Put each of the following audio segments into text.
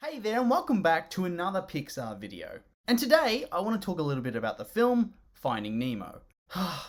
Hey there and welcome back to another Pixar video. And today I want to talk a little bit about the film Finding Nemo.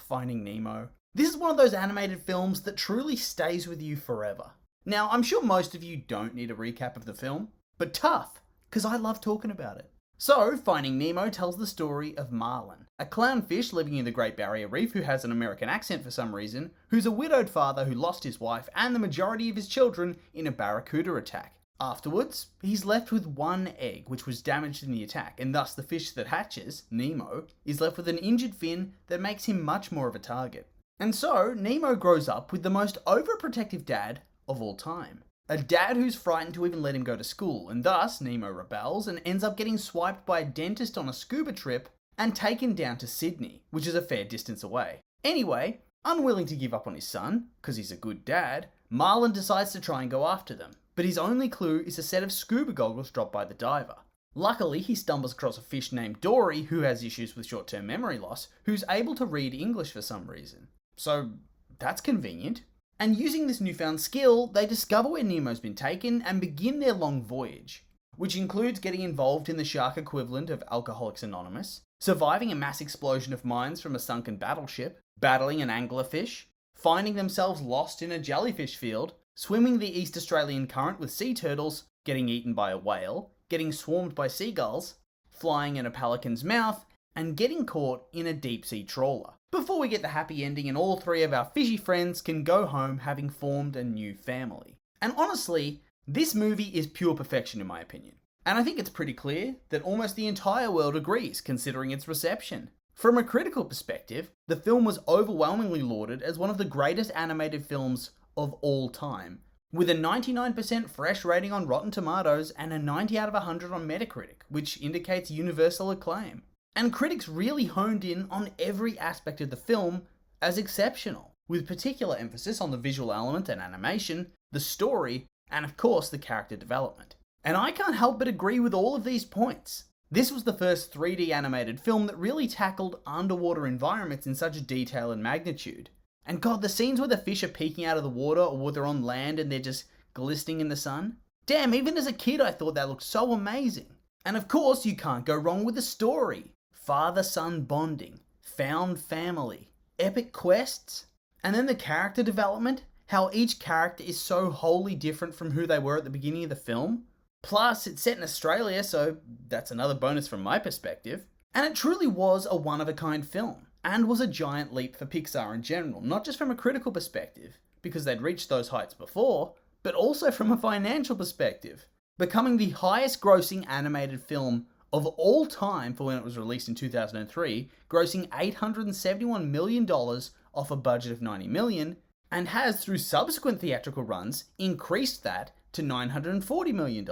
Finding Nemo. This is one of those animated films that truly stays with you forever. Now I'm sure most of you don't need a recap of the film, but tough, because I love talking about it. So Finding Nemo tells the story of Marlin, a clownfish living in the Great Barrier Reef who has an American accent for some reason, who's a widowed father who lost his wife and the majority of his children in a barracuda attack. Afterwards, he's left with one egg which was damaged in the attack, and thus the fish that hatches, Nemo, is left with an injured fin that makes him much more of a target. And so, Nemo grows up with the most overprotective dad of all time. A dad who's frightened to even let him go to school, and thus Nemo rebels and ends up getting swiped by a dentist on a scuba trip and taken down to Sydney, which is a fair distance away. Anyway, unwilling to give up on his son, because he's a good dad, Marlin decides to try and go after them. But his only clue is a set of scuba goggles dropped by the diver. Luckily, he stumbles across a fish named Dory who has issues with short-term memory loss, who's able to read English for some reason. So, that's convenient. And using this newfound skill, they discover where Nemo's been taken and begin their long voyage, which includes getting involved in the shark equivalent of Alcoholics Anonymous, surviving a mass explosion of mines from a sunken battleship, battling an anglerfish, finding themselves lost in a jellyfish field, swimming the East Australian current with sea turtles, getting eaten by a whale, getting swarmed by seagulls, flying in a pelican's mouth, and getting caught in a deep-sea trawler. Before we get the happy ending and all three of our fishy friends can go home having formed a new family. And honestly, this movie is pure perfection in my opinion. And I think it's pretty clear that almost the entire world agrees considering its reception. From a critical perspective, the film was overwhelmingly lauded as one of the greatest animated films of all time, with a 99% fresh rating on Rotten Tomatoes and a 90 out of 100 on Metacritic, which indicates universal acclaim. And critics really honed in on every aspect of the film as exceptional, with particular emphasis on the visual element and animation, the story, and of course the character development. And I can't help but agree with all of these points. This was the first 3D animated film that really tackled underwater environments in such detail and magnitude. And god, the scenes where the fish are peeking out of the water or where they're on land and they're just glistening in the sun. Damn, even as a kid I thought that looked so amazing. And of course you can't go wrong with the story. Father-son bonding, found family, epic quests, and then the character development, how each character is so wholly different from who they were at the beginning of the film. Plus, it's set in Australia, so that's another bonus from my perspective. And it truly was a one-of-a-kind film. And was a giant leap for Pixar in general, not just from a critical perspective, because they'd reached those heights before, but also from a financial perspective, becoming the highest grossing animated film of all time for when it was released in 2003, grossing $871 million off a budget of $90 million, and has, through subsequent theatrical runs, increased that to $940 million.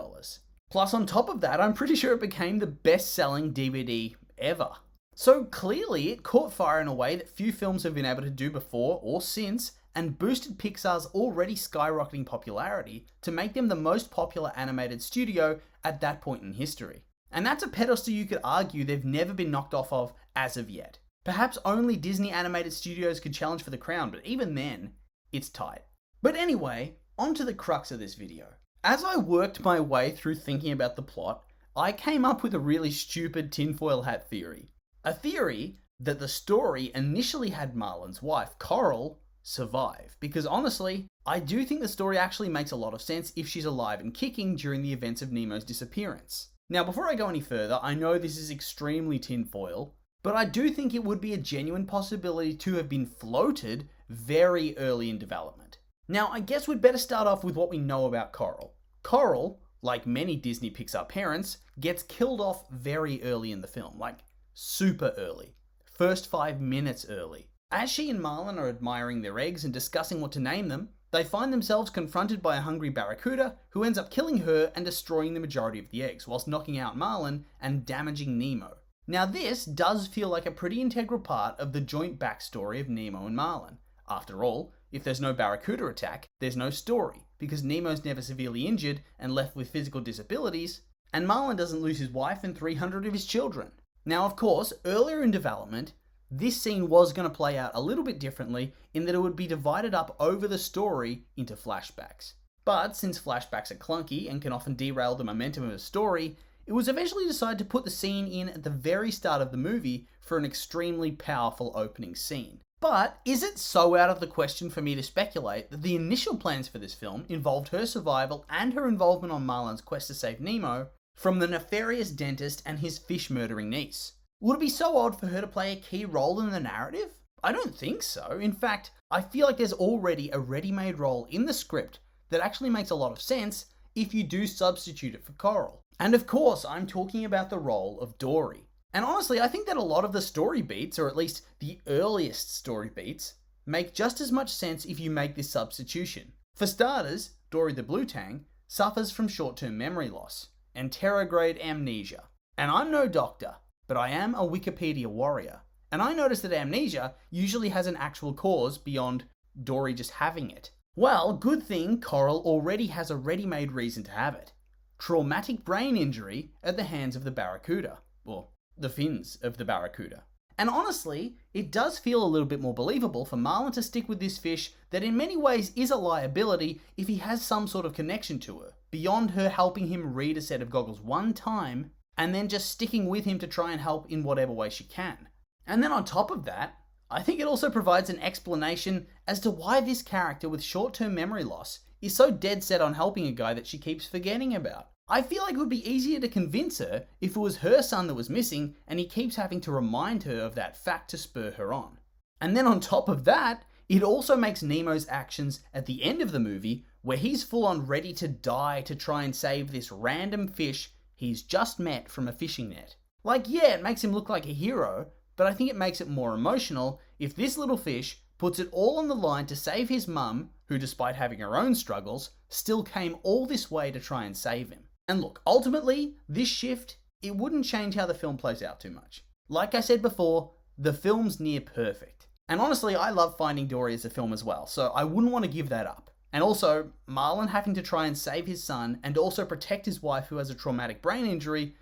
Plus, on top of that, I'm pretty sure it became the best-selling DVD ever. So clearly, it caught fire in a way that few films have been able to do before or since, and boosted Pixar's already skyrocketing popularity to make them the most popular animated studio at that point in history. And that's a pedestal you could argue they've never been knocked off of as of yet. Perhaps only Disney animated studios could challenge for the crown, but even then, it's tight. But anyway, on to the crux of this video. As I worked my way through thinking about the plot, I came up with a really stupid tinfoil hat theory. A theory that the story initially had Marlin's wife, Coral, survive. Because honestly, I do think the story actually makes a lot of sense if she's alive and kicking during the events of Nemo's disappearance. Now, before I go any further, I know this is extremely tinfoil, but I do think it would be a genuine possibility to have been floated very early in development. Now, I guess we'd better start off with what we know about Coral. Coral, like many Disney Pixar parents, gets killed off very early in the film, like super early. First 5 minutes early. As she and Marlin are admiring their eggs and discussing what to name them, they find themselves confronted by a hungry barracuda who ends up killing her and destroying the majority of the eggs, whilst knocking out Marlin and damaging Nemo. Now this does feel like a pretty integral part of the joint backstory of Nemo and Marlin. After all, if there's no barracuda attack, there's no story, because Nemo's never severely injured and left with physical disabilities, and Marlin doesn't lose his wife and 300 of his children. Now, of course, earlier in development, this scene was going to play out a little bit differently in that it would be divided up over the story into flashbacks. But since flashbacks are clunky and can often derail the momentum of a story, it was eventually decided to put the scene in at the very start of the movie for an extremely powerful opening scene. But is it so out of the question for me to speculate that the initial plans for this film involved her survival and her involvement on Marlin's quest to save Nemo from the nefarious dentist and his fish-murdering niece? Would it be so odd for her to play a key role in the narrative? I don't think so. In fact, I feel like there's already a ready-made role in the script that actually makes a lot of sense if you do substitute it for Coral. And of course, I'm talking about the role of Dory. And honestly, I think that a lot of the story beats, or at least the earliest story beats, make just as much sense if you make this substitution. For starters, Dory the Blue Tang suffers from short-term memory loss and terror-grade amnesia. And I'm no doctor, but I am a Wikipedia warrior. And I noticed that amnesia usually has an actual cause beyond Dory just having it. Well, good thing Coral already has a ready-made reason to have it. Traumatic brain injury at the hands of the barracuda, or the fins of the barracuda. And honestly, it does feel a little bit more believable for Marlin to stick with this fish that in many ways is a liability if he has some sort of connection to her, beyond her helping him read a set of goggles one time and then just sticking with him to try and help in whatever way she can. And then on top of that, I think it also provides an explanation as to why this character with short-term memory loss is so dead set on helping a guy that she keeps forgetting about. I feel like it would be easier to convince her if it was her son that was missing and he keeps having to remind her of that fact to spur her on. And then on top of that, it also makes Nemo's actions at the end of the movie, where he's full on ready to die to try and save this random fish he's just met from a fishing net. Like, yeah, it makes him look like a hero, but I think it makes it more emotional if this little fish puts it all on the line to save his mum, who despite having her own struggles, still came all this way to try and save him. And look, ultimately, this shift, it wouldn't change how the film plays out too much. Like I said before, the film's near perfect. And honestly, I love Finding Dory as a film as well, so I wouldn't want to give that up. And also, Marlin having to try and save his son and also protect his wife who has a traumatic brain injury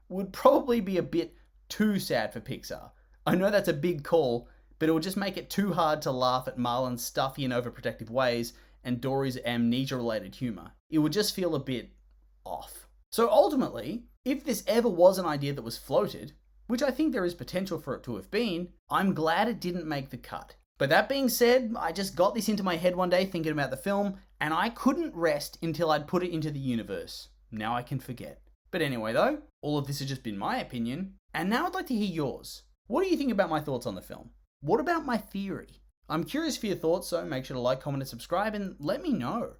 would probably be a bit too sad for Pixar. I know that's a big call, but it would just make it too hard to laugh at Marlin's stuffy and overprotective ways and Dory's amnesia-related humour. It would just feel a bit off. So ultimately, if this ever was an idea that was floated, which I think there is potential for it to have been, I'm glad it didn't make the cut. But that being said, I just got this into my head one day thinking about the film, and I couldn't rest until I'd put it into the universe. Now I can forget. But anyway though, all of this has just been my opinion, and now I'd like to hear yours. What do you think about my thoughts on the film? What about my theory? I'm curious for your thoughts, so make sure to like, comment, and subscribe, and let me know.